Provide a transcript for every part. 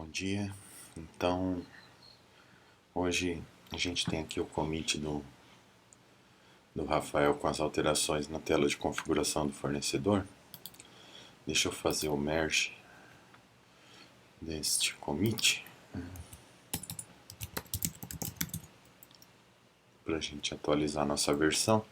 Bom dia. Então, hoje a gente tem aqui o commit do Rafael com as alterações na tela de configuração do fornecedor. Deixa eu fazer o merge deste commit para a gente atualizar a nossa versão.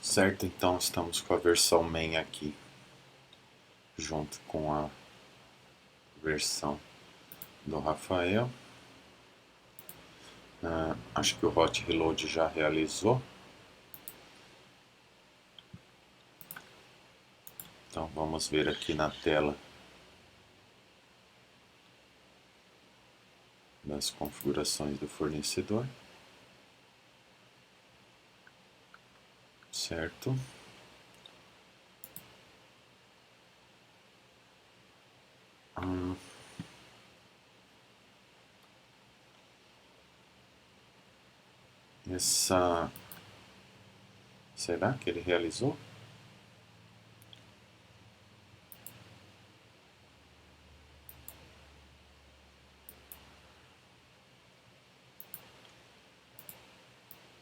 Certo, então estamos com a versão main aqui, junto com a versão do Rafael. Acho que o hot reload já realizou. Então vamos ver aqui na tela das configurações do fornecedor. Certo. Será que ele realizou?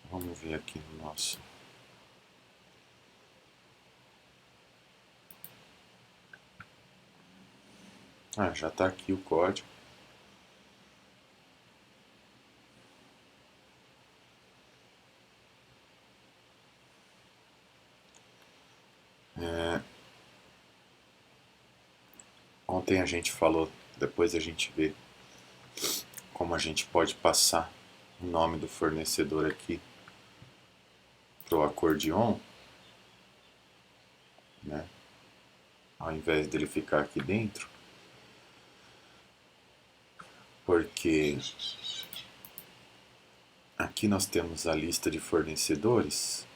Vamos ver aqui no nosso. Já está aqui o código. Ontem a gente falou, depois a gente vê como a gente pode passar o nome do fornecedor aqui para o acordeon, né? Ao invés dele ficar aqui dentro, porque aqui nós temos a lista de fornecedores.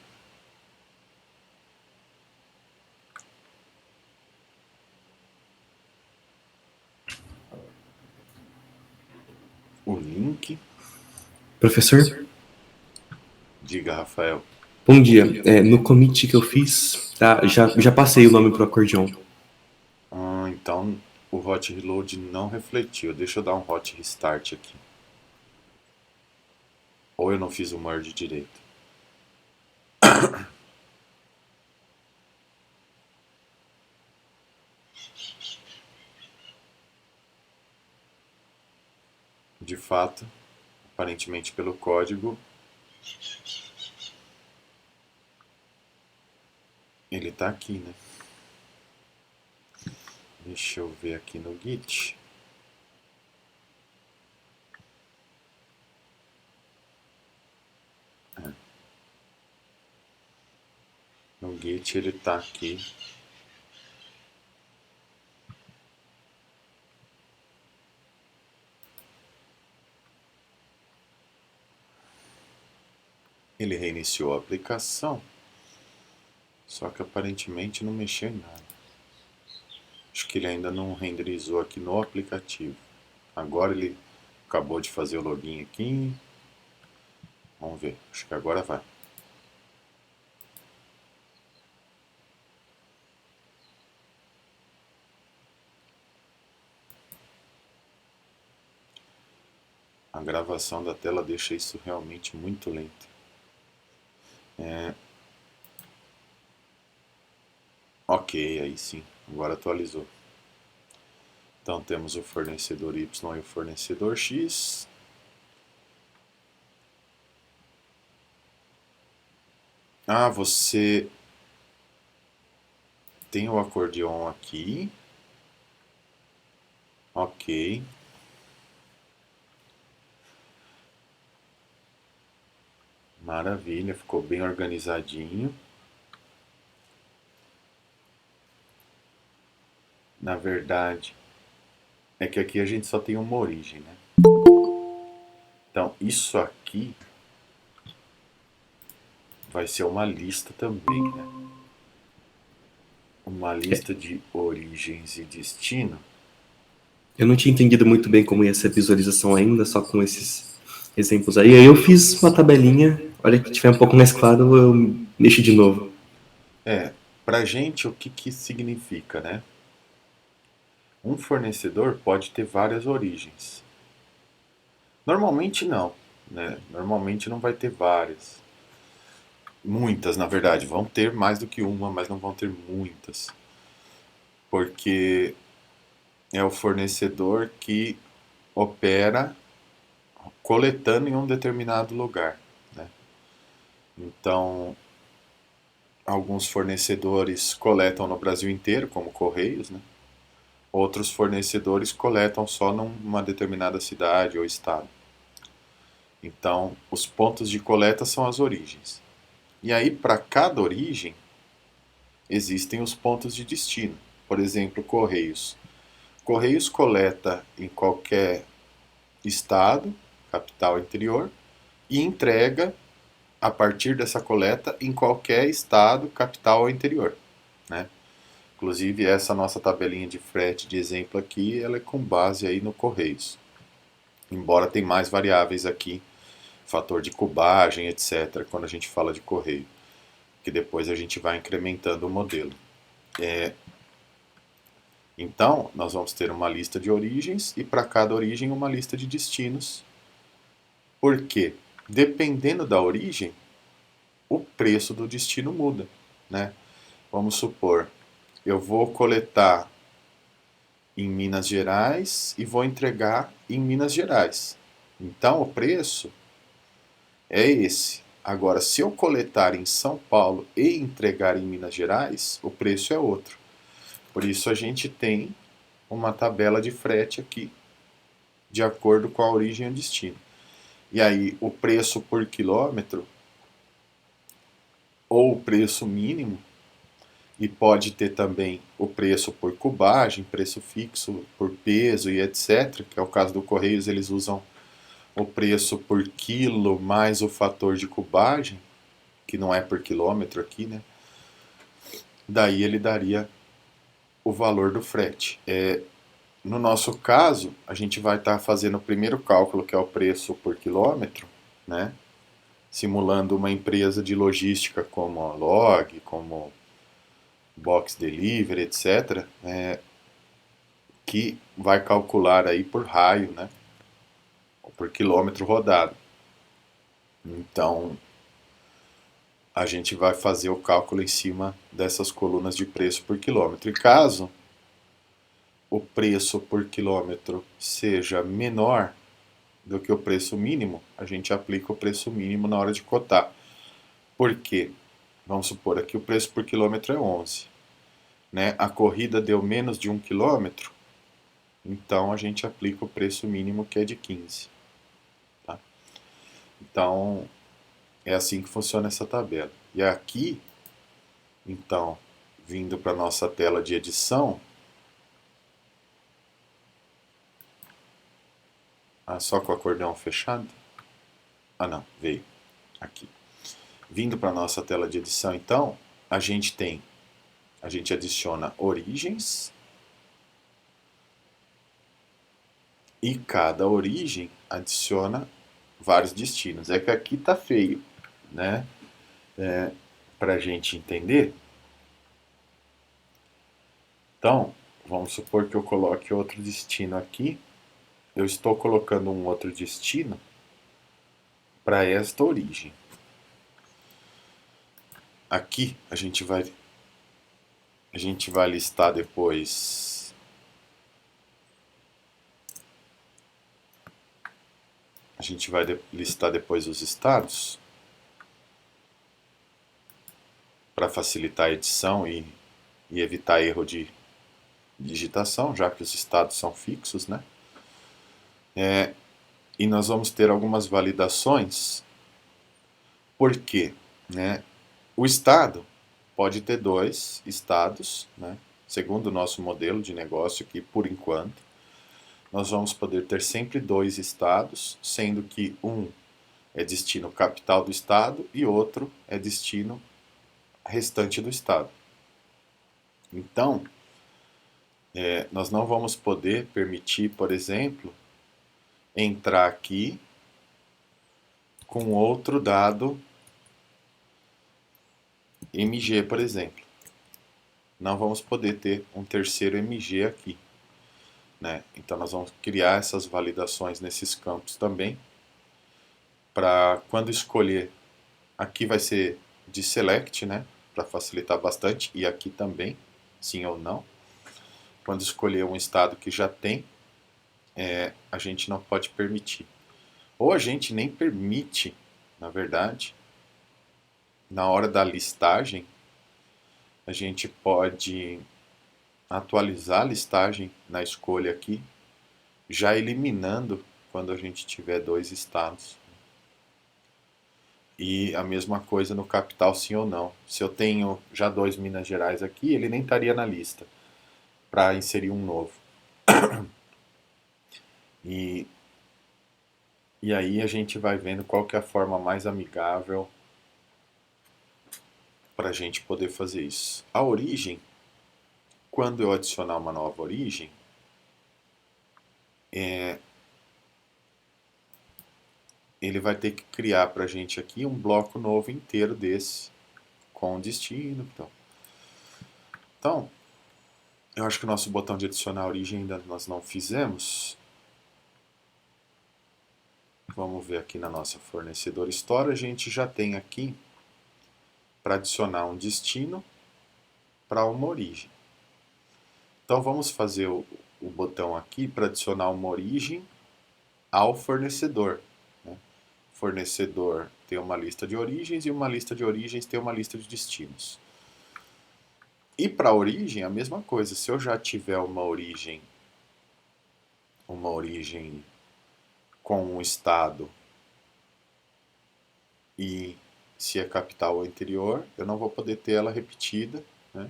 O link. Professor, Diga, Rafael. bom dia. No commit que eu fiz, tá, já passei o nome pro acordeon. Então o hot reload não refletiu. Deixa eu dar um hot restart aqui. Ou eu não fiz o merge direito. De fato, aparentemente pelo código, ele está aqui, né? Deixa eu ver aqui no Git. No Git ele está aqui. Ele reiniciou a aplicação, só que aparentemente não mexeu em nada. Acho que ele ainda não renderizou aqui no aplicativo. Agora ele acabou de fazer o login aqui. Vamos ver, acho que agora vai. A gravação da tela deixa isso realmente muito lento. Ok, aí sim, agora atualizou. Então temos o fornecedor Y e o fornecedor X. Você tem o acordeon aqui. Ok. Maravilha, ficou bem organizadinho. Na verdade, é que aqui a gente só tem uma origem, né? Então, isso aqui vai ser uma lista também, né? Uma lista de origens e destino. Eu não tinha entendido muito bem como ia ser a visualização ainda, só com esses exemplos aí. Aí eu fiz uma tabelinha, olha que tiver um pouco mais claro, eu mexo de novo. Pra gente, o que que significa, né? Um fornecedor pode ter várias origens. Normalmente não, né? Normalmente não vai ter várias. Muitas, na verdade. Vão ter mais do que uma, mas não vão ter muitas. Porque é o fornecedor que opera coletando em um determinado lugar, né? Então, alguns fornecedores coletam no Brasil inteiro, como Correios, né? Outros fornecedores coletam só numa determinada cidade ou estado. Então, os pontos de coleta são as origens. E aí, para cada origem, existem os pontos de destino. Por exemplo, Correios. Correios coleta em qualquer estado, capital, interior, e entrega a partir dessa coleta em qualquer estado, capital ou interior, né? Inclusive essa nossa tabelinha de frete de exemplo aqui, ela é com base aí no Correios. Embora tem mais variáveis aqui, fator de cubagem, etc, quando a gente fala de Correio, que depois a gente vai incrementando o modelo. Então, nós vamos ter uma lista de origens e para cada origem uma lista de destinos. Por quê? Dependendo da origem, o preço do destino muda, né? Vamos supor, eu vou coletar em Minas Gerais e vou entregar em Minas Gerais. Então o preço é esse. Agora, se eu coletar em São Paulo e entregar em Minas Gerais, o preço é outro. Por isso a gente tem uma tabela de frete aqui, de acordo com a origem e o destino. E aí o preço por quilômetro ou o preço mínimo, e pode ter também o preço por cubagem, preço fixo por peso e etc, que é o caso do Correios, eles usam o preço por quilo mais o fator de cubagem, que não é por quilômetro aqui, né? Daí ele daria o valor do frete. No nosso caso, a gente vai estar fazendo o primeiro cálculo, que é o preço por quilômetro, né? Simulando uma empresa de logística como a Log, como Box Delivery, etc., que vai calcular aí por raio, né? Ou por quilômetro rodado. Então, a gente vai fazer o cálculo em cima dessas colunas de preço por quilômetro. E caso o preço por quilômetro seja menor do que o preço mínimo, a gente aplica o preço mínimo na hora de cotar. Por quê? Vamos supor aqui o preço por quilômetro é 11. Né? A corrida deu menos de 1 quilômetro, então a gente aplica o preço mínimo que é de 15. Tá? Então, é assim que funciona essa tabela. E aqui, então, vindo para a nossa tela de edição, só com o acordeão fechado? Ah não, veio aqui. Vindo para a nossa tela de edição, então, a gente adiciona origens e cada origem adiciona vários destinos. É que aqui tá feio, né? Para a gente entender. Então, vamos supor que eu coloque outro destino aqui. Eu estou colocando um outro destino para esta origem. Aqui a gente vai listar depois listar depois os estados para facilitar a edição e evitar erro de digitação, já que os estados são fixos, né? E nós vamos ter algumas validações Por quê? Né? O estado pode ter dois estados, né? Segundo o nosso modelo de negócio aqui, por enquanto, nós vamos poder ter sempre dois estados, sendo que um é destino capital do estado e outro é destino restante do estado. Então, nós não vamos poder permitir, por exemplo, entrar aqui com outro dado MG, por exemplo. Não vamos poder ter um terceiro MG aqui. Né? Então nós vamos criar essas validações nesses campos também, para quando escolher, aqui vai ser de select, né? Para facilitar bastante, e aqui também, sim ou não. Quando escolher um estado que já tem, a gente não pode permitir. Ou a gente nem permite, na verdade, na hora da listagem, a gente pode atualizar a listagem na escolha aqui, já eliminando quando a gente tiver dois estados. E a mesma coisa no capital, sim ou não. Se eu tenho já dois Minas Gerais aqui, ele nem estaria na lista para inserir um novo. E, e aí a gente vai vendo qual que é a forma mais amigável para a gente poder fazer isso. A origem, quando eu adicionar uma nova origem, ele vai ter que criar para a gente aqui um bloco novo inteiro desse, com destino. Então, eu acho que o nosso botão de adicionar origem ainda nós não fizemos. Vamos ver aqui na nossa fornecedor Store, a gente já tem aqui para adicionar um destino para uma origem. Então vamos fazer o botão aqui para adicionar uma origem ao fornecedor. Né? O fornecedor tem uma lista de origens e uma lista de origens tem uma lista de destinos. E para a origem a mesma coisa, se eu já tiver uma origem com um estado e se é capital ou interior, eu não vou poder ter ela repetida, né?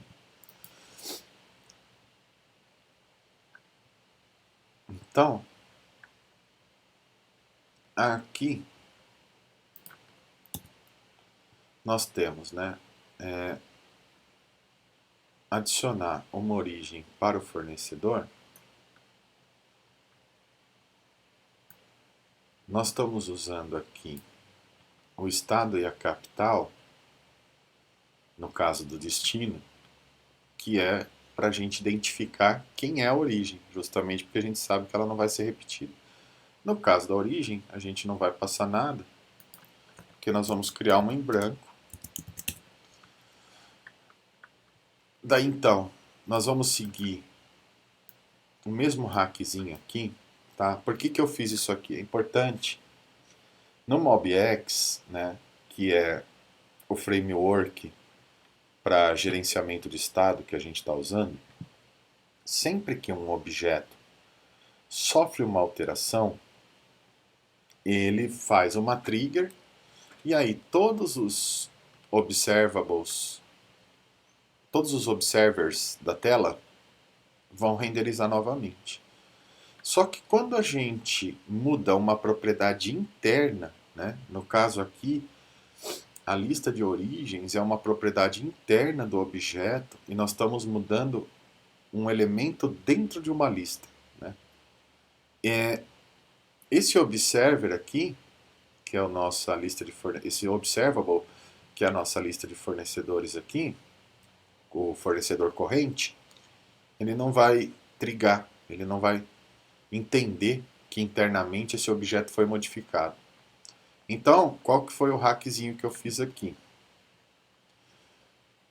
Então, aqui nós temos, né, adicionar uma origem para o fornecedor. Nós estamos usando aqui o estado e a capital, no caso do destino, que é para a gente identificar quem é a origem, justamente porque a gente sabe que ela não vai ser repetida. No caso da origem, a gente não vai passar nada, porque nós vamos criar uma em branco. Daí então, nós vamos seguir o mesmo hackzinho aqui, tá? Por que eu fiz isso aqui? É importante. No MobX, né, que é o framework para gerenciamento de estado que a gente está usando, sempre que um objeto sofre uma alteração, ele faz uma trigger e aí todos os observables, todos os observers da tela vão renderizar novamente. Só que quando a gente muda uma propriedade interna, né, no caso aqui, a lista de origens é uma propriedade interna do objeto e nós estamos mudando um elemento dentro de uma lista. Né? Esse observer aqui, que é a nossa lista de esse observable, que é a nossa lista de fornecedores aqui, o fornecedor corrente, ele não vai trigar, ele não vai entender que internamente esse objeto foi modificado. Então, qual que foi o hackzinho que eu fiz aqui?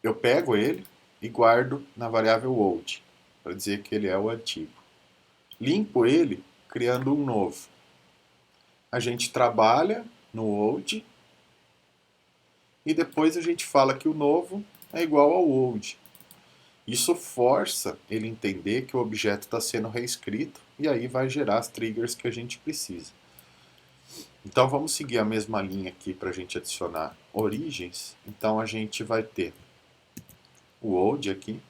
Eu pego ele e guardo na variável old, para dizer que ele é o antigo. Limpo ele, criando um novo. A gente trabalha no old e depois a gente fala que o novo é igual ao old. Isso força ele entender que o objeto está sendo reescrito e aí vai gerar as triggers que a gente precisa. Então vamos seguir a mesma linha aqui para a gente adicionar origens. Então a gente vai ter o old aqui.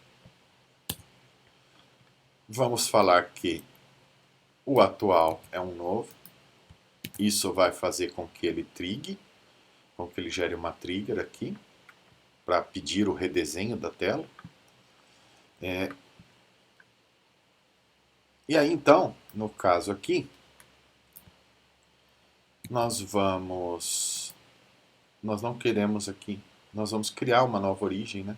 Vamos falar que o atual é um novo. Isso vai fazer com que ele trigue, com que ele gere uma trigger aqui, para pedir o redesenho da tela. E aí então, no caso aqui, nós não queremos aqui, nós vamos criar uma nova origem, né?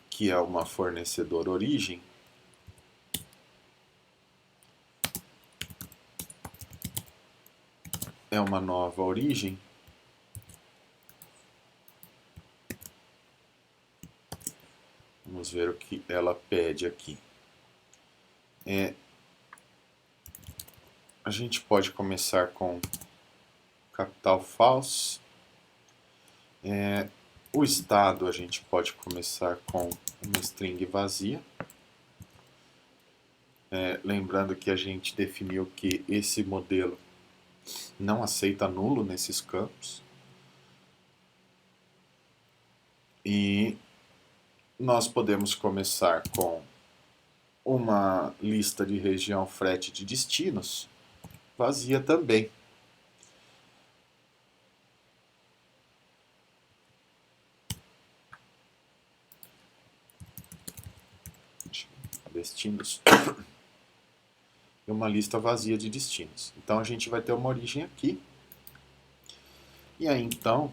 Que é uma fornecedor origem. É uma nova origem. Vamos ver o que ela pede aqui. A gente pode começar com capital false. O estado a gente pode começar com uma string vazia. Lembrando que a gente definiu que esse modelo não aceita nulo nesses campos. E nós podemos começar com uma lista de região frete de destinos vazia também. Destinos e uma lista vazia de destinos. Então a gente vai ter uma origem aqui. E aí então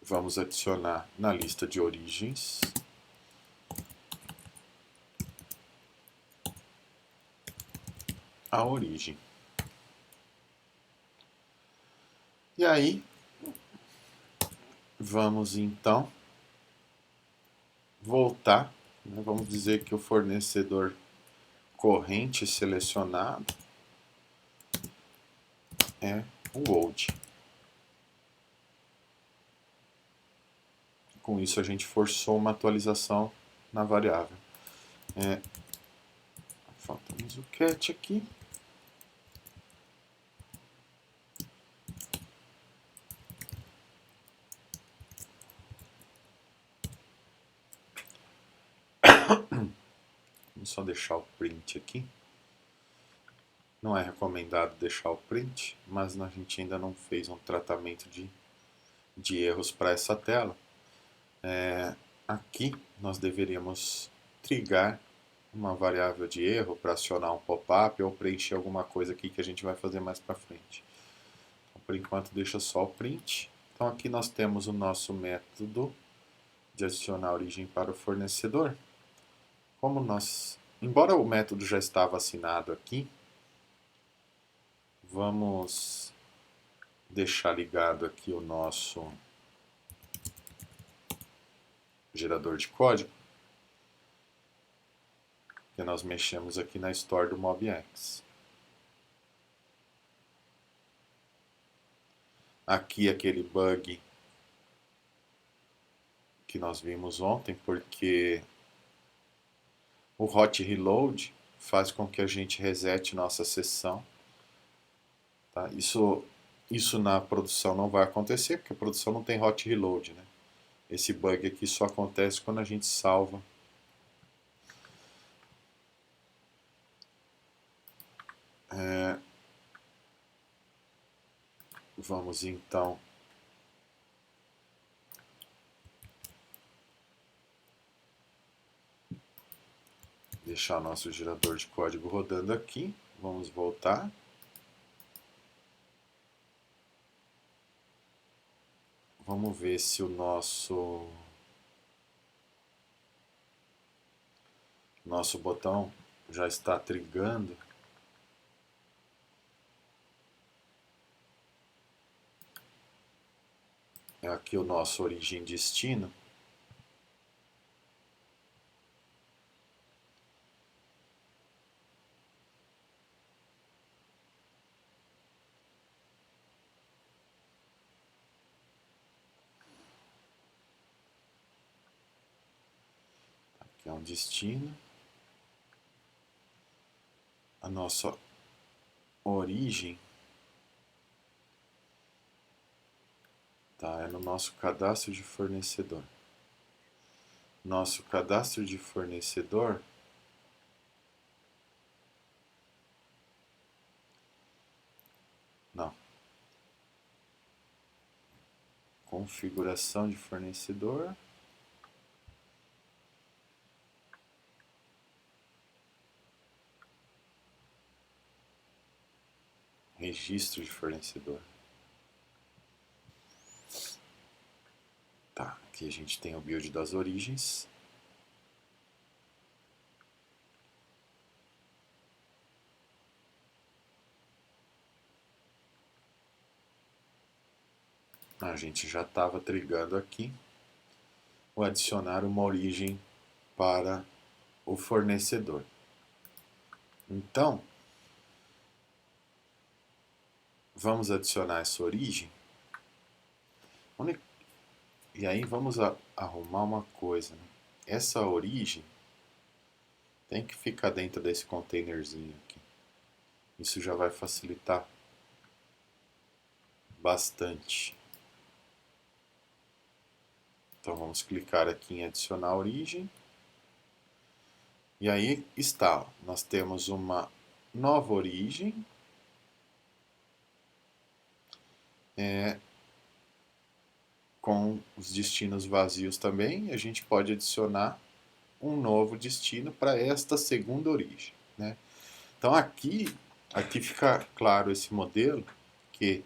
vamos adicionar na lista de origens a origem. E aí vamos então voltar, né? Vamos dizer que o fornecedor corrente selecionado é o old. Com isso a gente forçou uma atualização na variável. Faltamos o cat aqui. Vamos só deixar o print aqui. Não é recomendado deixar o print, mas a gente ainda não fez um tratamento de erros para essa tela. Aqui nós deveríamos trigar uma variável de erro para acionar um pop-up ou preencher alguma coisa aqui que a gente vai fazer mais para frente. Então, por enquanto deixa só o print. Então aqui nós temos o nosso método de adicionar origem para o fornecedor. Embora o método já estava assinado aqui, vamos deixar ligado aqui o nosso gerador de código, que nós mexemos aqui na store do MobX. Aqui aquele bug que nós vimos ontem, porque o hot reload faz com que a gente resete nossa sessão. Tá? Isso na produção não vai acontecer, porque a produção não tem hot reload, né? Esse bug aqui só acontece quando a gente salva. Vamos então deixar nosso gerador de código rodando aqui. Vamos voltar. Vamos ver se o nosso botão já está trigando. É aqui o nosso origem destino. que é um destino. A nossa origem tá, é no nosso cadastro de fornecedor. Nosso cadastro de fornecedor não. Configuração de fornecedor. Registro de fornecedor. Tá, aqui a gente tem o build das origens. A gente já estava trigando aqui o adicionar uma origem para o fornecedor. Então, vamos adicionar essa origem. E aí vamos arrumar uma coisa. Né? Essa origem tem que ficar dentro desse containerzinho aqui. Isso já vai facilitar bastante. Então vamos clicar aqui em adicionar origem. E aí está, nós temos uma nova origem. Com os destinos vazios também, a gente pode adicionar um novo destino para esta segunda origem. Né? Então aqui fica claro esse modelo, que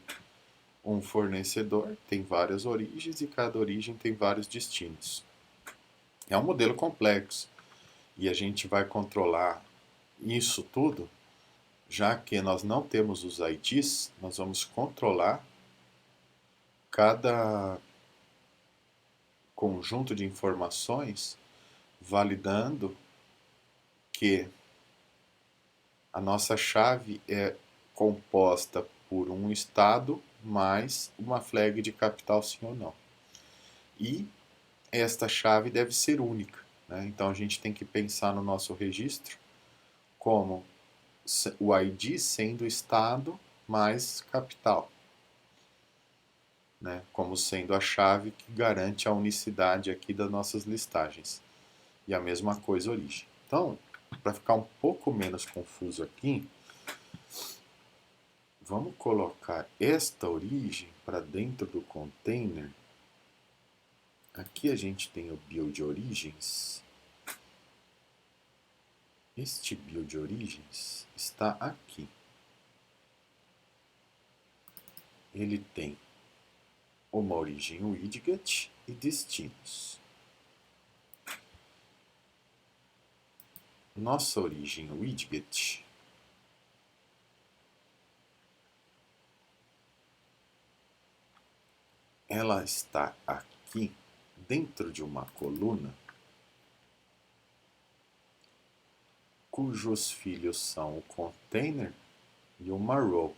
um fornecedor tem várias origens e cada origem tem vários destinos. É um modelo complexo e a gente vai controlar isso tudo, já que nós não temos os IDs, nós vamos controlar cada conjunto de informações, validando que a nossa chave é composta por um estado mais uma flag de capital sim ou não. E esta chave deve ser única. Né? Então a gente tem que pensar no nosso registro como o ID sendo estado mais capital. Né? Como sendo a chave que garante a unicidade aqui das nossas listagens. E a mesma coisa origem. Então, para ficar um pouco menos confuso aqui, vamos colocar esta origem para dentro do container. Aqui a gente tem o build origens. Este build origens está aqui. Ele tem uma origem widget e destinos. Nossa origem widget ela está aqui dentro de uma coluna cujos filhos são o container e uma row.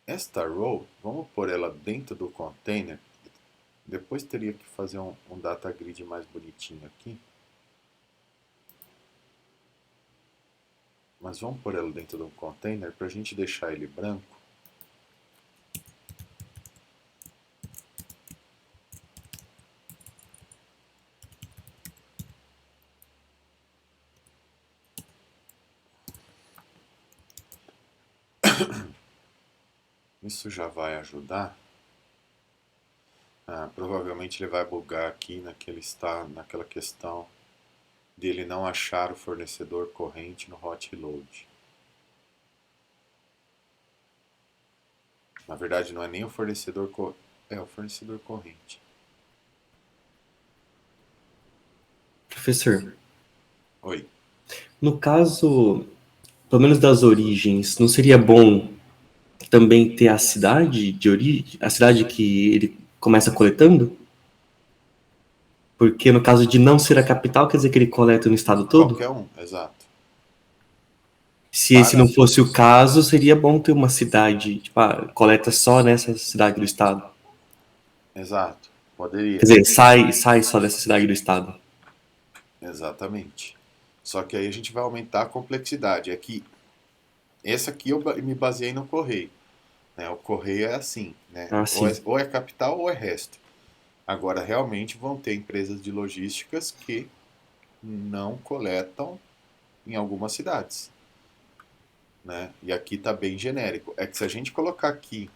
Esta row, vamos pôr ela dentro do container. Depois teria que fazer um data grid mais bonitinho aqui. Mas vamos pôr ela dentro de um container para a gente deixar ele branco. Isso já vai ajudar. Provavelmente ele vai bugar aqui naquela questão dele não achar o fornecedor corrente no hot load. Na verdade não é nem o fornecedor é o fornecedor corrente. Professor. Oi. No caso, pelo menos das origens, não seria bom também ter a cidade de origem, a cidade que ele começa coletando? Porque no caso de não ser a capital, quer dizer que ele coleta no estado todo? Qualquer um, exato. Se esse não fosse o caso, seria bom ter uma cidade, tipo, coleta só nessa cidade do estado. Exato, Quer poderia. dizer, sai só dessa cidade do estado. Exatamente. Só que aí a gente vai aumentar a complexidade. É que essa aqui me baseei no correio. Né? O correio é assim, né? Ah, sim. Ou é capital ou é resto. Agora, realmente vão ter empresas de logísticas que não coletam em algumas cidades. Né? E aqui está bem genérico. É que se a gente colocar aqui,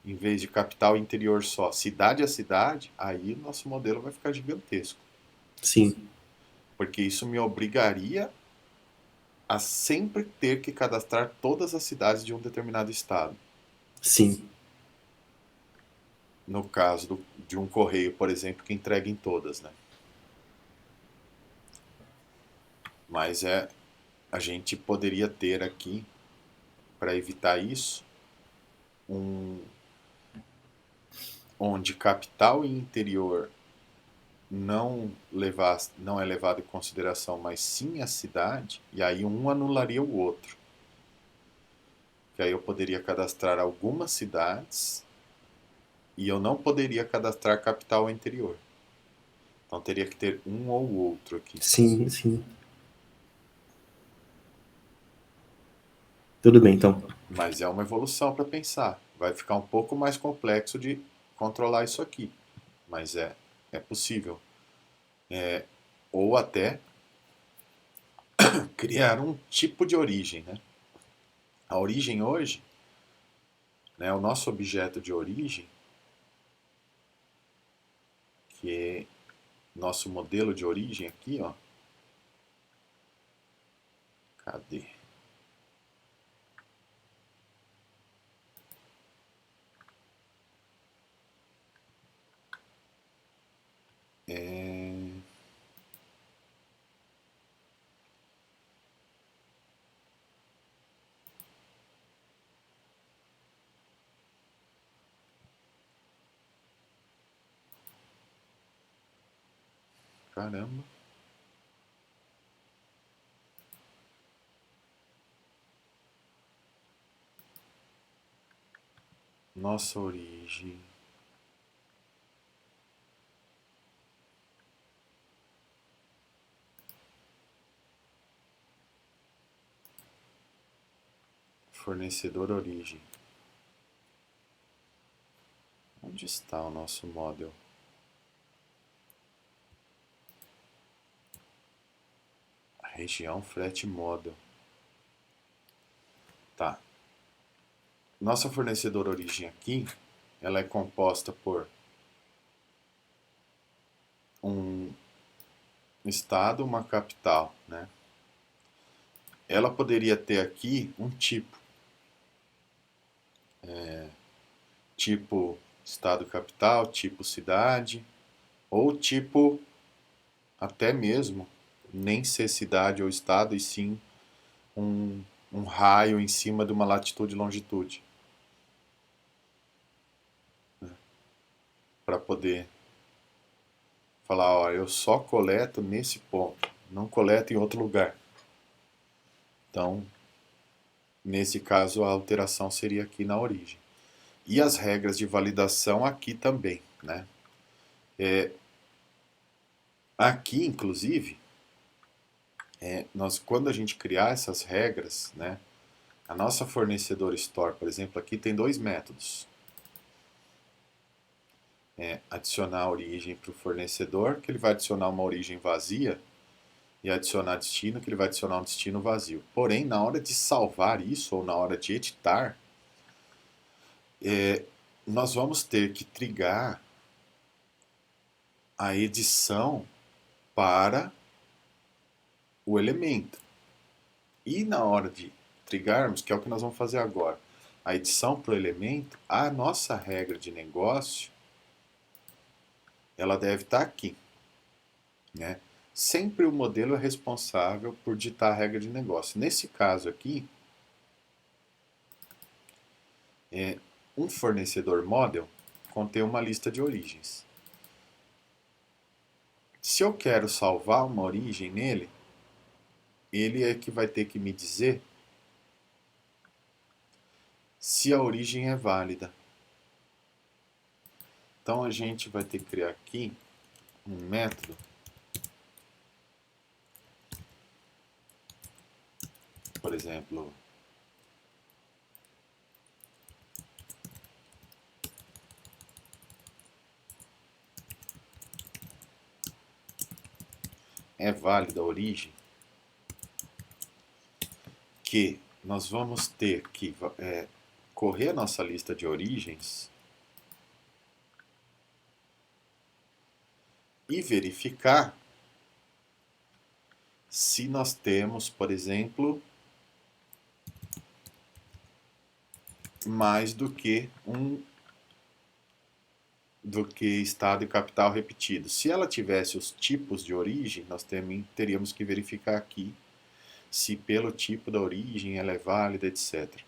em vez de capital e interior só, cidade a cidade, aí o nosso modelo vai ficar gigantesco. Sim. Porque isso me obrigaria a sempre ter que cadastrar todas as cidades de um determinado estado. Sim. No caso de um correio, por exemplo, que entrega em todas, né? Mas a gente poderia ter aqui, para evitar isso, um, onde capital e interior não é levado em consideração, mas sim a cidade, e aí um anularia o outro. Que aí eu poderia cadastrar algumas cidades e eu não poderia cadastrar capital ou interior. Então teria que ter um ou outro aqui. Sim, sim. Tudo bem, então. Mas é uma evolução para pensar. Vai ficar um pouco mais complexo de controlar isso aqui, mas é possível. Ou até criar um tipo de origem, né? A origem hoje, né, o nosso objeto de origem, que é nosso modelo de origem aqui, ó. Cadê? É... Caramba. Nossa origem. Fornecedor origem. Onde está o nosso model? Região frete model. Tá. Nossa fornecedor origem aqui, ela é composta por um estado, uma capital, né? Ela poderia ter aqui um tipo, tipo estado capital, tipo cidade, ou tipo até mesmo nem ser cidade ou estado, e sim um, um raio em cima de uma latitude e longitude, para poder falar, ó, eu só coleto nesse ponto, não coleto em outro lugar. Então, nesse caso, a alteração seria aqui na origem. E as regras de validação aqui também, né? Aqui, inclusive, quando a gente criar essas regras, né? A nossa fornecedor store, por exemplo, aqui tem dois métodos. Adicionar a origem para o fornecedor, que ele vai adicionar uma origem vazia, e adicionar destino, que ele vai adicionar um destino vazio. Porém, na hora de salvar isso, ou na hora de editar, nós vamos ter que trigar a edição para o elemento. E na hora de trigarmos, que é o que nós vamos fazer agora, a edição para o elemento, a nossa regra de negócio, ela deve estar aqui, né? Sempre o modelo é responsável por ditar a regra de negócio. Nesse caso aqui, um fornecedor model contém uma lista de origens. Se eu quero salvar uma origem nele, ele é que vai ter que me dizer se a origem é válida. Então a gente vai ter que criar aqui um método, por exemplo, é válida a origem, que nós vamos ter que correr a nossa lista de origens e verificar se nós temos, por exemplo, mais do que estado e capital repetido. Se ela tivesse os tipos de origem, nós teríamos que verificar aqui se pelo tipo da origem ela é válida, etc.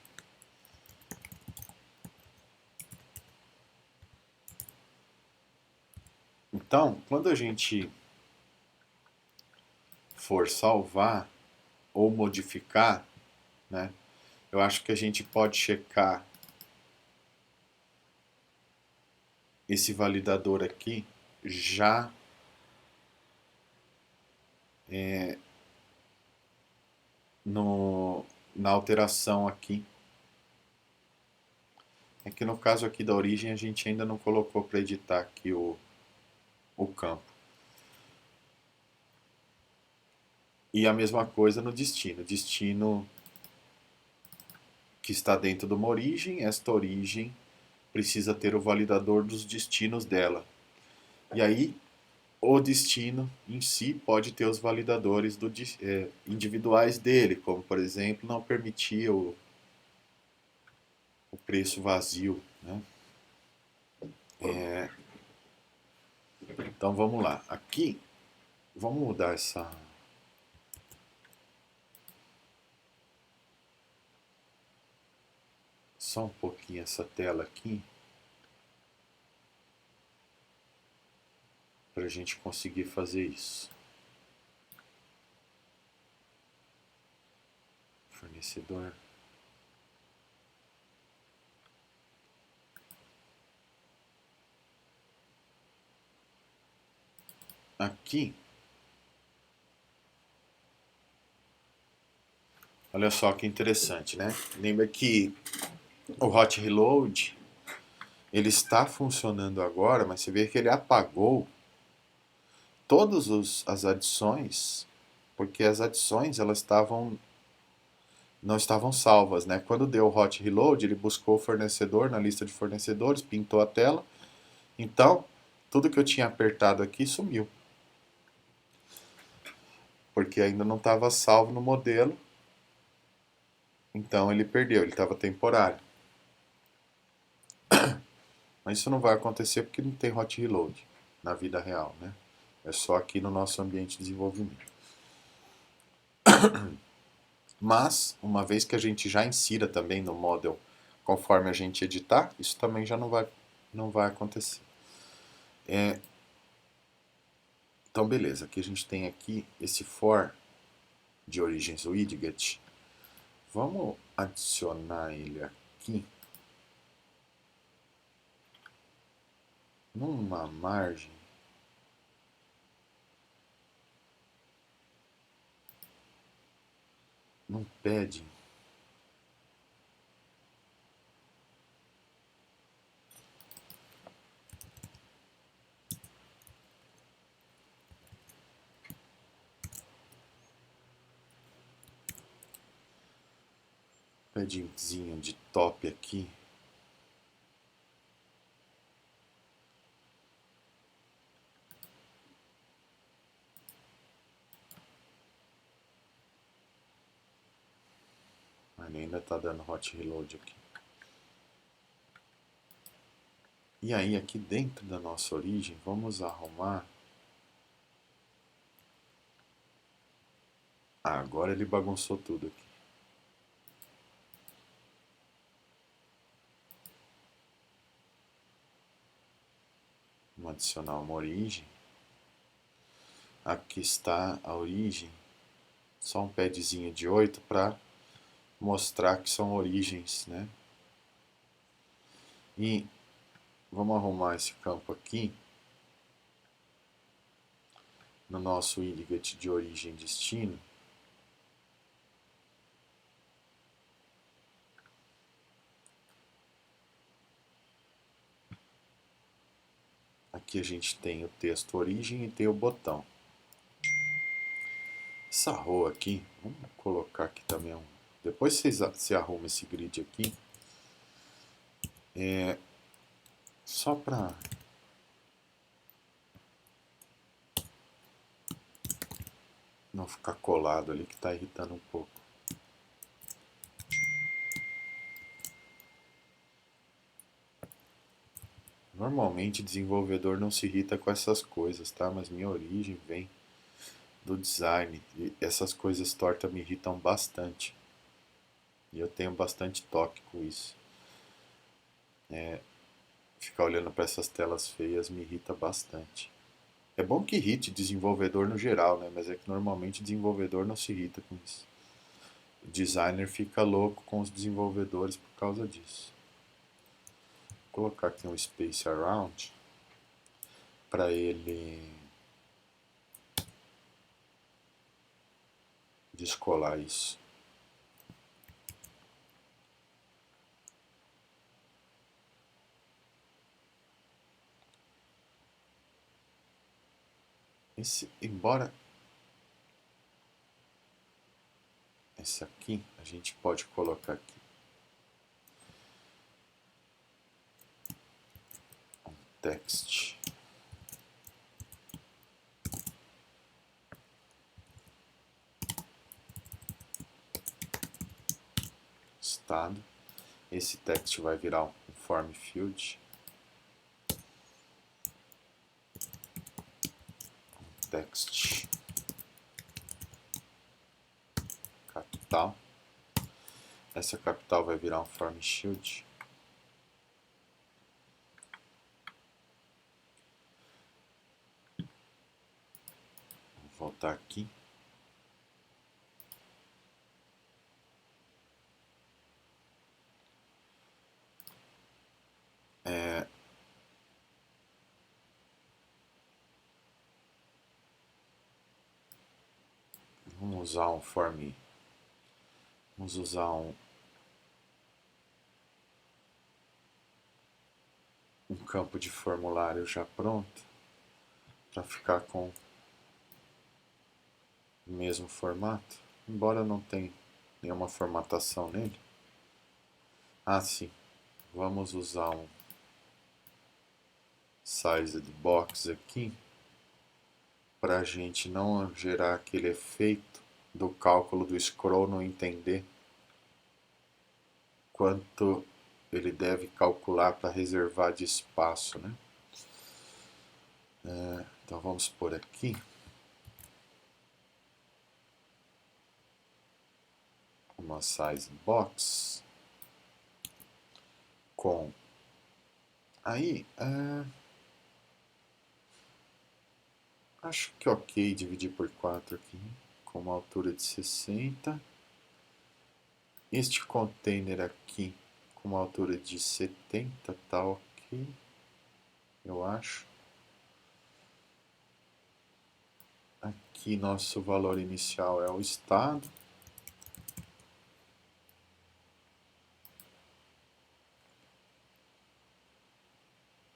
Então, quando a gente for salvar ou modificar, né, eu acho que a gente pode checar esse validador aqui já na alteração aqui. É que no caso aqui da origem a gente ainda não colocou para editar aqui o campo. E a mesma coisa no destino. Destino que está dentro de uma origem, esta origem precisa ter o validador dos destinos dela. E aí, o destino em si pode ter os validadores individuais dele, como, por exemplo, não permitir o preço vazio, né? Então, vamos lá. Aqui, vamos mudar só um pouquinho essa tela aqui, para a gente conseguir fazer isso. Fornecedor. Aqui, olha só que interessante, né? Lembra que o Hot Reload ele está funcionando agora, mas você vê que ele apagou todas as adições, porque as adições elas não estavam salvas, né? Quando deu o Hot Reload, ele buscou o fornecedor na lista de fornecedores, pintou a tela. Então, tudo que eu tinha apertado aqui sumiu. Porque ainda não estava salvo no modelo. Então ele perdeu, ele estava temporário. Mas isso não vai acontecer porque não tem Hot Reload na vida real, né? É só aqui no nosso ambiente de desenvolvimento. Mas, uma vez que a gente já insira também no model conforme a gente editar, isso também já não vai acontecer. Então, beleza. Aqui a gente tem aqui esse for de origens widget. Vamos adicionar ele aqui numa margem. Num padding. Paddingzinho de top aqui. Ele ainda está dando hot reload aqui. E aí, aqui dentro da nossa origem, vamos arrumar. Ah, agora ele bagunçou tudo aqui. Vamos adicionar uma origem. Aqui está a origem. Só um padzinho de 8 para mostrar que são origens, né? E Vamos arrumar esse campo aqui no nosso widget de origem e destino. Aqui a gente tem o texto origem e tem o botão. Essa row aqui, vamos colocar aqui também depois você arruma esse grid aqui. Só para não ficar colado ali, que está irritando um pouco. Normalmente desenvolvedor não se irrita com essas coisas, tá? Mas minha origem vem do design e essas coisas tortas me irritam bastante. E eu tenho bastante toque com isso. Ficar olhando para essas telas feias me irrita bastante. É bom que irrite desenvolvedor no geral, né? Mas é que normalmente desenvolvedor não se irrita com isso. O designer fica louco com os desenvolvedores por causa disso. Vou colocar aqui um space around para ele descolar isso. Embora esse aqui a gente pode colocar aqui um text. Estado. Esse text vai virar um form field. Text capital. Essa capital vai virar um form field. Vou voltar aqui. Vamos usar um form. Vamos usar um campo de formulário já pronto para ficar com o mesmo formato, embora não tenha nenhuma formatação nele. Ah, sim. Vamos usar um sized box aqui para a gente não gerar aquele efeito do cálculo do scroll não entender quanto ele deve calcular para reservar de espaço, né? Então vamos por aqui uma size box com aí acho que ok dividir por 4 aqui com uma altura de 60. Este container aqui com uma altura de 70 tá ok, eu acho. Aqui nosso valor inicial é o estado.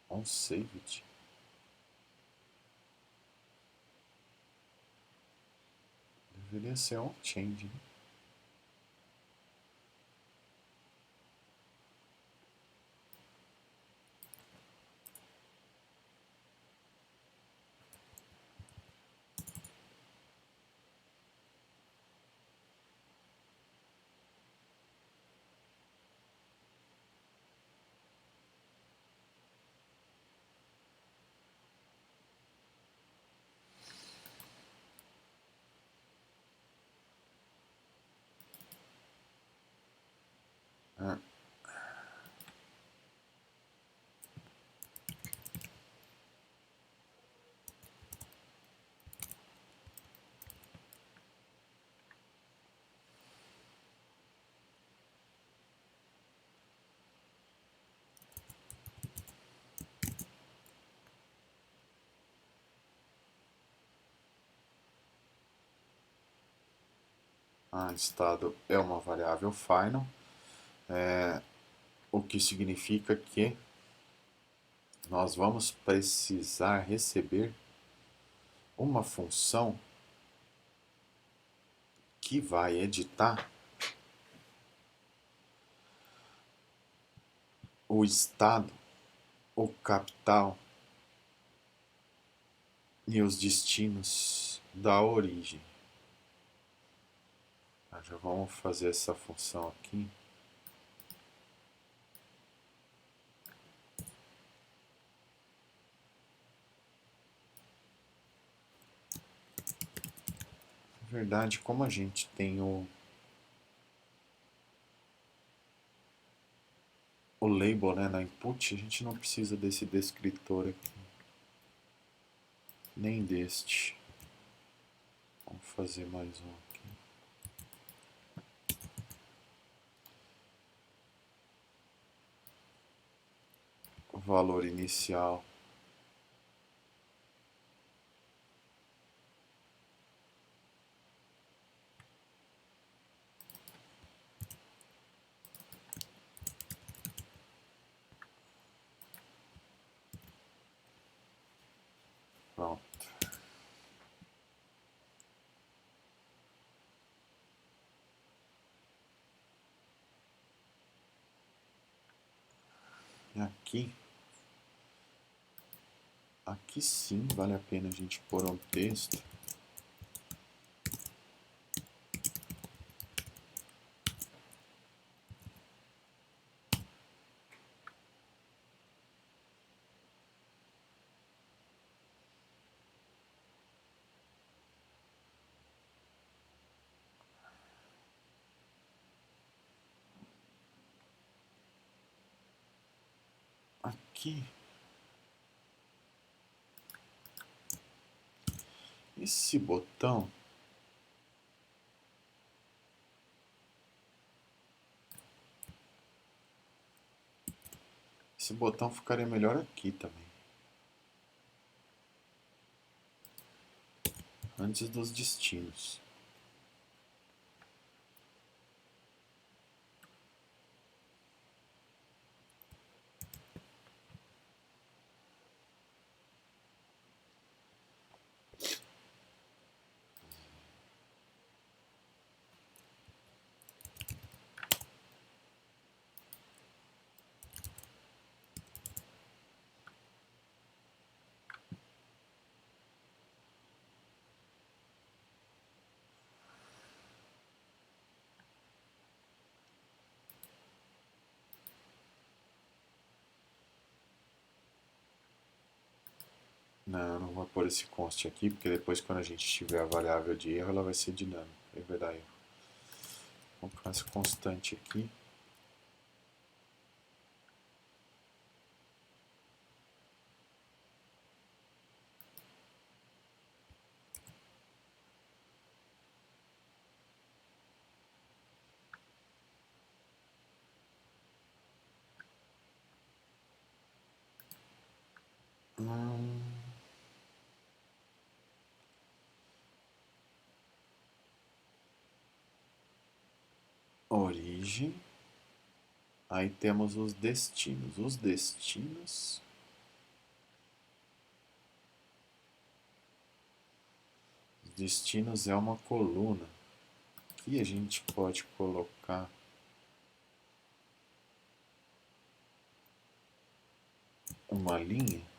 On saved. Deveria ser on change, né? Estado é uma variável final, o que significa que nós vamos precisar receber uma função que vai editar o estado, o capital e os destinos da origem. Já vamos fazer essa função aqui. Na verdade, como a gente tem o label, né, na input, a gente não precisa desse descritor aqui, nem deste. Vamos fazer mais um aqui. O valor inicial pronto. E aqui sim vale a pena a gente pôr um texto. Aqui, esse botão ficaria melhor aqui também, antes dos destinos. Não, não vou pôr esse const aqui, porque depois quando a gente tiver a variável de erro, ela vai ser dinâmica, aí vai dar erro. Vamos colocar essa constante aqui. Origem. Aí temos os destinos. Os destinos é uma coluna. Aqui a gente pode colocar uma linha.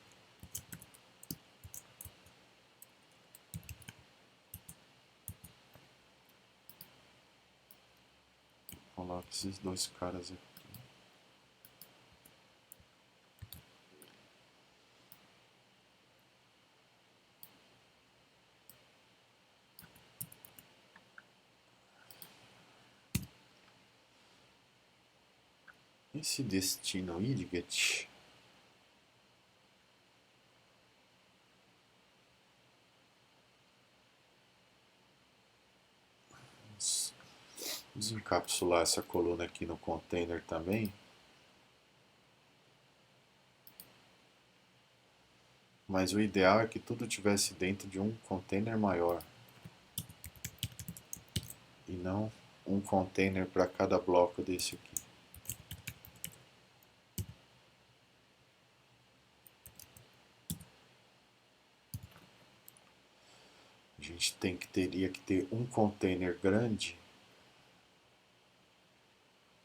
Coloca esses dois caras aqui. Esse destino idget desencapsular essa coluna aqui no container também. Mas o ideal é que tudo tivesse dentro de um container maior. e não um container para cada bloco desse aqui. A gente teria que ter um container grande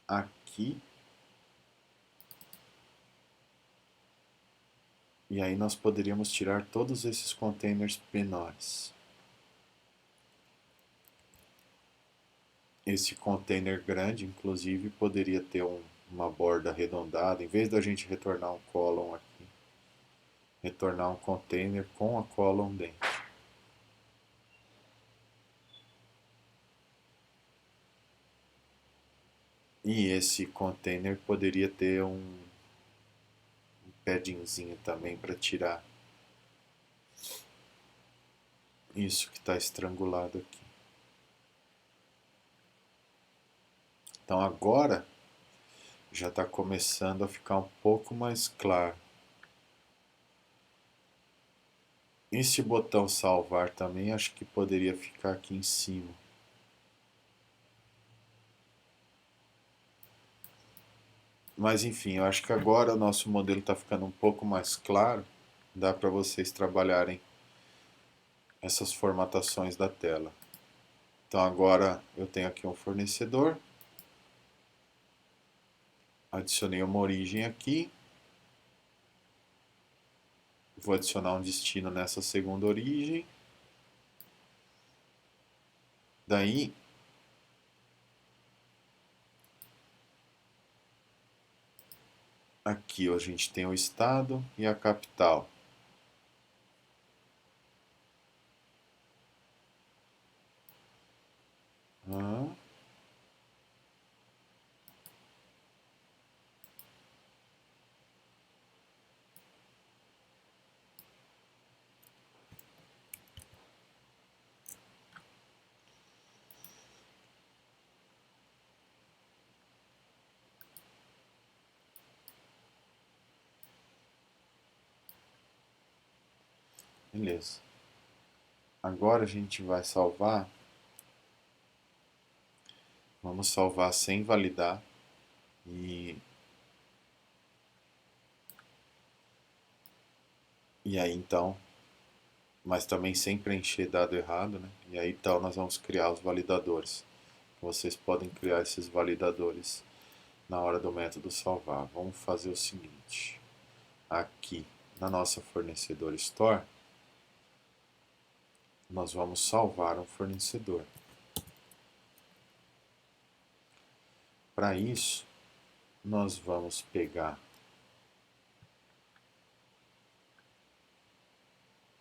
aqui, e aí nós poderíamos tirar todos esses containers menores. Esse container grande, inclusive, poderia ter uma borda arredondada, em vez da gente retornar um column aqui, retornar um container com a column dentro. E esse container poderia ter um paddingzinho também para tirar isso que está estrangulado aqui. Então agora já está começando a ficar um pouco mais claro. Esse botão salvar também acho que poderia ficar aqui em cima. Mas enfim, eu acho que agora o nosso modelo está ficando um pouco mais claro. Dá para vocês trabalharem essas formatações da tela. Então agora eu tenho aqui um fornecedor. Adicionei uma origem aqui. Vou adicionar um destino nessa segunda origem. Daí aqui a gente tem o estado e a capital. Beleza. Agora a gente vai salvar. Vamos salvar sem validar. E aí então, mas também sem preencher dado errado, né? E aí então nós vamos criar os validadores. Vocês podem criar esses validadores na hora do método salvar. Vamos fazer o seguinte. Aqui na nossa fornecedor store, nós vamos salvar um fornecedor. Para isso, nós vamos pegar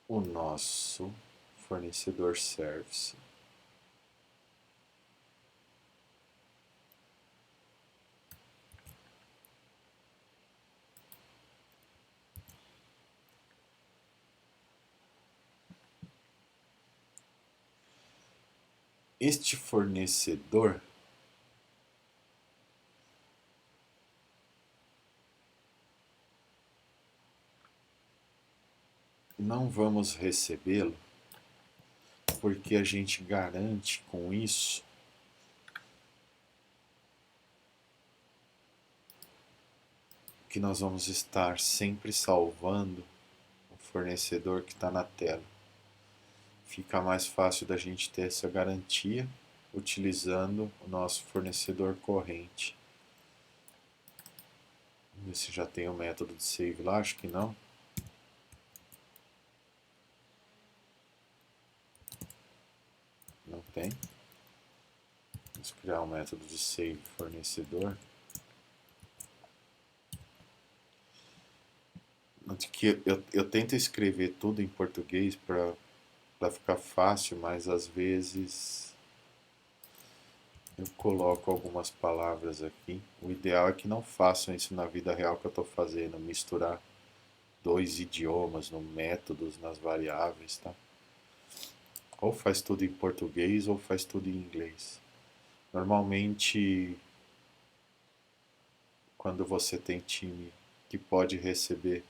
o nosso fornecedor service. Este fornecedor não vamos recebê-lo porque a gente garante com isso que nós vamos estar sempre salvando o fornecedor que está na tela. Fica mais fácil da gente ter essa garantia utilizando o nosso fornecedor corrente. Vamos ver se já tem o método de save lá, acho que não. Não tem. Vamos criar um método de save fornecedor. Que eu tento escrever tudo em português para ficar fácil, mas às vezes eu coloco algumas palavras aqui. O ideal é que não façam isso na vida real que eu estou fazendo, misturar dois idiomas no métodos, nas variáveis, tá? Ou faz tudo em português ou faz tudo em inglês. Normalmente, quando você tem time que pode receber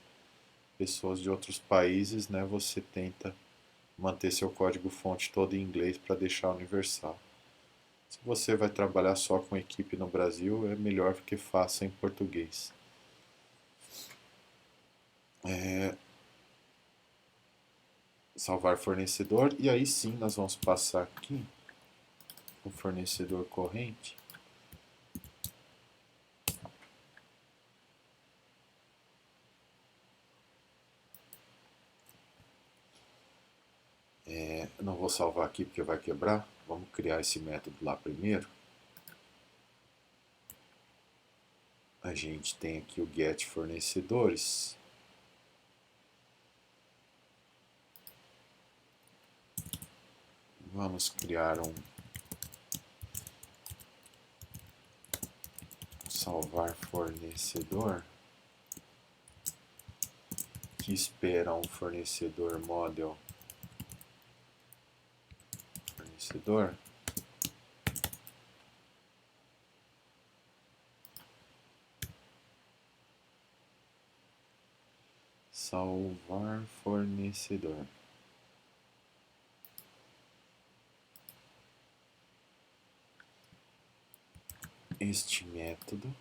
pessoas de outros países, né, você tenta manter seu código fonte todo em inglês para deixar universal. Se você vai trabalhar só com equipe no Brasil, é melhor que faça em português. Salvar fornecedor, e aí sim nós vamos passar aqui o fornecedor corrente. Eu não vou salvar aqui porque vai quebrar. Vamos criar esse método lá primeiro. A gente tem aqui o get fornecedores. Vamos criar um salvar fornecedor que espera um fornecedor model fornecedor. Salvar fornecedor. Este método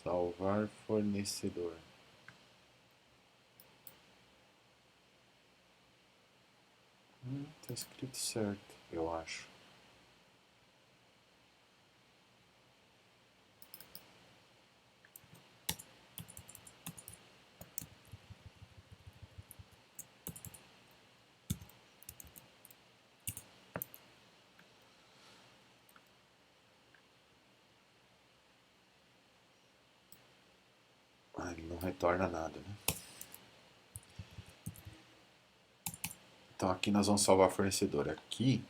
salvar fornecedor tá escrito certo, eu acho. Ele não retorna nada, né? Então aqui nós vamos salvar fornecedor. Aqui,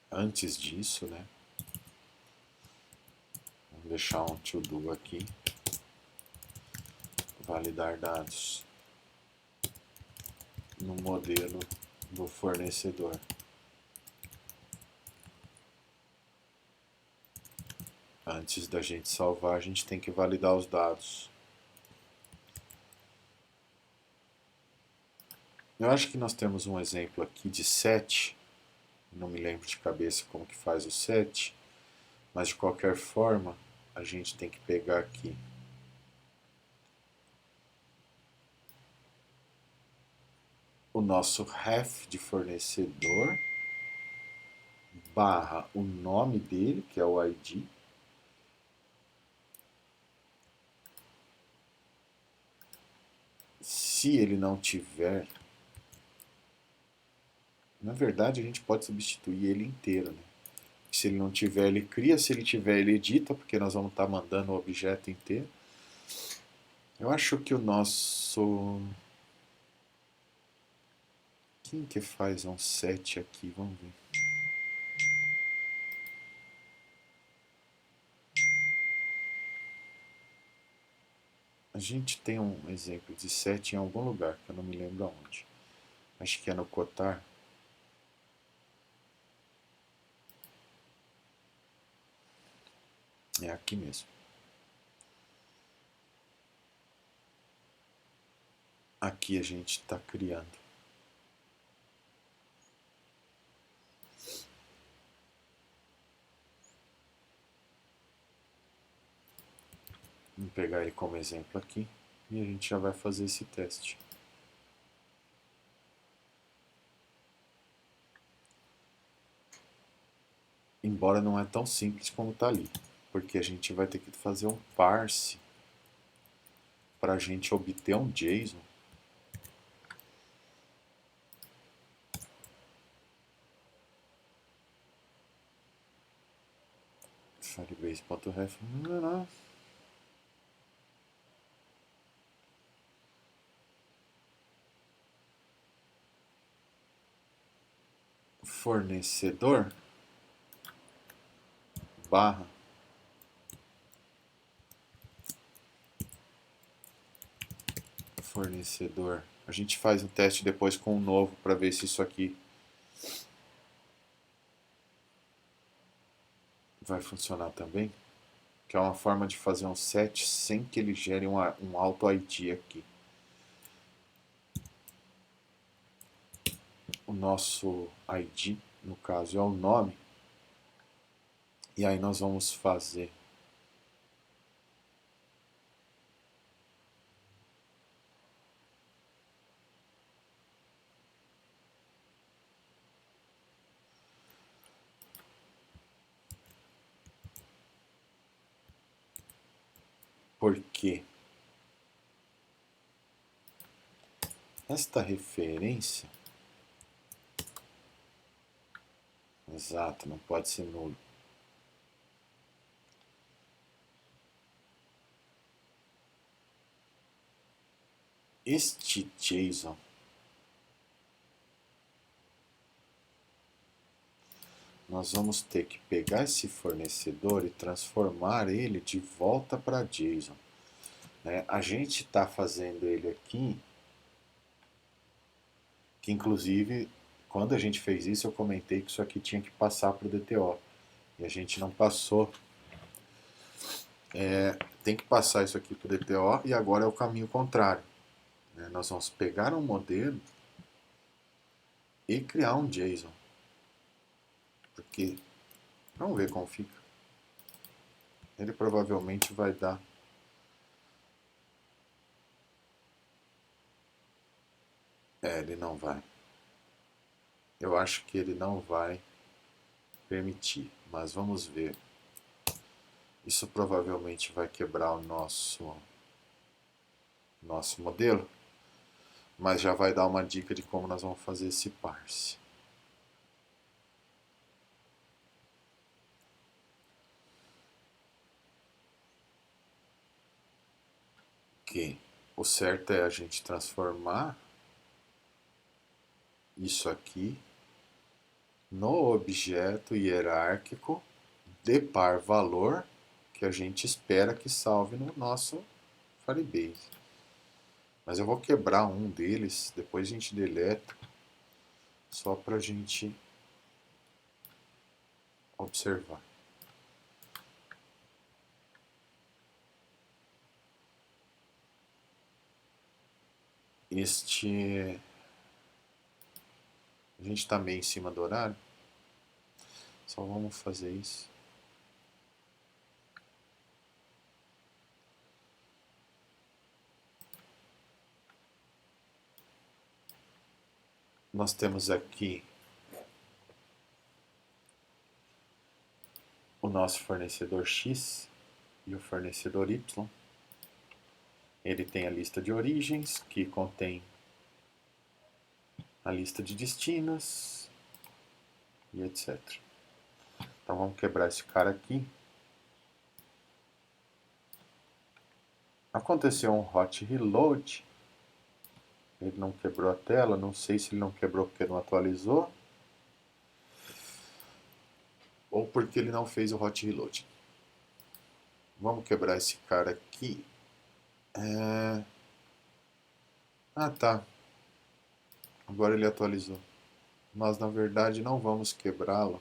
antes disso, né? Vamos deixar um to do aqui. Validar dados no modelo do fornecedor. Antes da gente salvar, a gente tem que validar os dados. Eu acho que nós temos um exemplo aqui de set. Não me lembro de cabeça como que faz o set. Mas de qualquer forma, a gente tem que pegar aqui o nosso ref de fornecedor barra o nome dele, que é o ID. Se ele não tiver, na verdade a gente pode substituir ele inteiro, né? Se ele não tiver, ele cria. Se ele tiver, ele edita, porque nós vamos estar mandando o objeto inteiro. Eu acho que o nosso... Quem que faz um set aqui? Vamos ver. A gente tem um exemplo de set em algum lugar, que eu não me lembro aonde. Acho que é no Cotar. É aqui mesmo. Aqui a gente está criando. Vamos pegar ele como exemplo aqui e a gente já vai fazer esse teste. Embora não é tão simples como está ali, porque a gente vai ter que fazer um parse para a gente obter um JSON. Firebase.ref. Fornecedor barra fornecedor. A gente faz um teste depois com um novo para ver se isso aqui vai funcionar também. Que é uma forma de fazer um set sem que ele gere um auto ID aqui. O nosso ID no caso é o nome, e aí nós vamos fazer porque esta referência, exato, não pode ser nulo. Este JSON nós vamos ter que pegar esse fornecedor e transformar ele de volta para JSON. Né? A gente está fazendo ele aqui, que inclusive quando a gente fez isso eu comentei que isso aqui tinha que passar para o DTO e a gente não passou. Tem que passar isso aqui para o DTO e agora é o caminho contrário. Né? Nós vamos pegar um modelo e criar um JSON. Porque, vamos ver como fica. Ele provavelmente vai dar. Ele não vai. Eu acho que ele não vai permitir, mas vamos ver. Isso provavelmente vai quebrar o nosso modelo, mas já vai dar uma dica de como nós vamos fazer esse parse. Que o certo é a gente transformar isso aqui no objeto hierárquico de par valor que a gente espera que salve no nosso Firebase. Mas eu vou quebrar um deles, depois a gente deleta, só para a gente observar. A gente está meio em cima do horário, só vamos fazer isso. Nós temos aqui o nosso fornecedor X e o fornecedor Y. Ele tem a lista de origens, que contém a lista de destinos e etc. Então vamos quebrar esse cara aqui. Aconteceu um hot reload. Ele não quebrou a tela, não sei se ele não quebrou porque não atualizou ou porque ele não fez o hot reload. Vamos quebrar esse cara aqui. Ah, tá. Agora ele atualizou. Nós, na verdade, não vamos quebrá-lo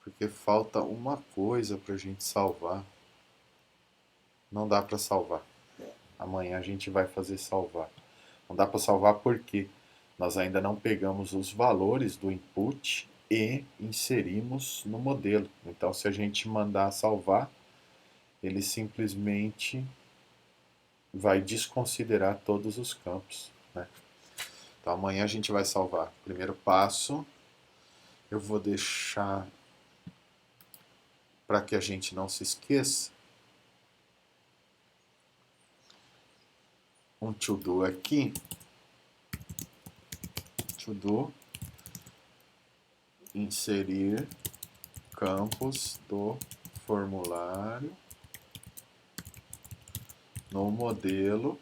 porque falta uma coisa para a gente salvar. Não dá para salvar. Amanhã a gente vai fazer salvar. Não dá para salvar porque nós ainda não pegamos os valores do input e inserimos no modelo. Então, se a gente mandar salvar, ele simplesmente vai desconsiderar todos os campos. Né? Então, amanhã a gente vai salvar. Primeiro passo, eu vou deixar para que a gente não se esqueça um to-do aqui. To-do inserir campos do formulário no modelo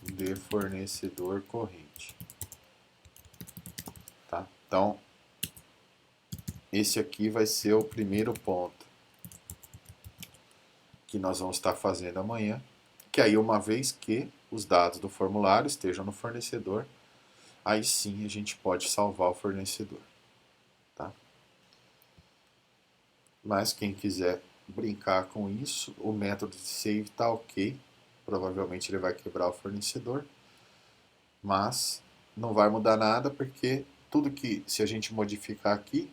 de fornecedor corrente. Tá? Então, esse aqui vai ser o primeiro ponto que nós vamos estar fazendo amanhã, que aí uma vez que os dados do formulário estejam no fornecedor, aí sim a gente pode salvar o fornecedor. Tá? Mas quem quiser brincar com isso, o método de save está ok. Provavelmente ele vai quebrar o fornecedor, mas não vai mudar nada porque tudo que, se a gente modificar aqui,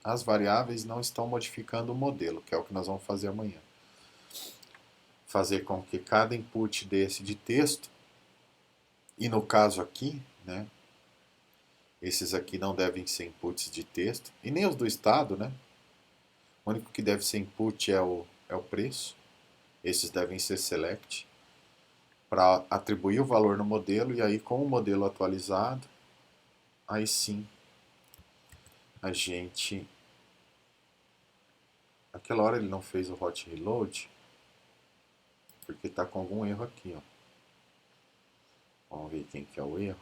as variáveis não estão modificando o modelo, que é o que nós vamos fazer amanhã. Fazer com que cada input desse de texto, e no caso aqui, né, esses aqui não devem ser inputs de texto, e nem os do estado, né? O único que deve ser input é o preço. Esses devem ser select, para atribuir o valor no modelo, e aí com o modelo atualizado, aí sim a gente... Aquela hora ele não fez o hot reload, porque está com algum erro aqui, ó. Vamos ver quem que é o erro.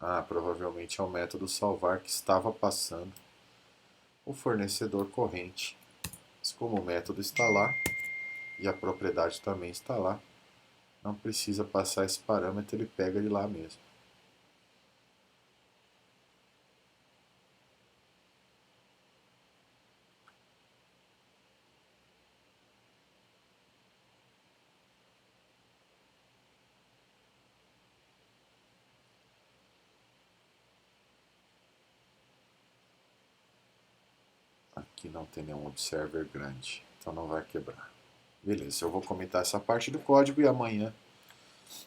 Ah, provavelmente é o método salvar que estava passando o fornecedor corrente. Mas como o método está lá e a propriedade também está lá, não precisa passar esse parâmetro, ele pega de lá mesmo. Aqui não tem nenhum observer grande, então não vai quebrar. Beleza, eu vou comentar essa parte do código e amanhã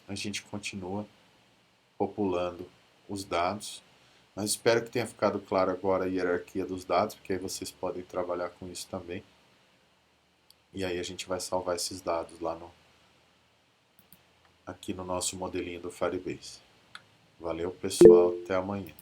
a gente continua populando os dados. Mas espero que tenha ficado claro agora a hierarquia dos dados, porque aí vocês podem trabalhar com isso também. E aí a gente vai salvar esses dados lá aqui no nosso modelinho do Firebase. Valeu, pessoal, até amanhã.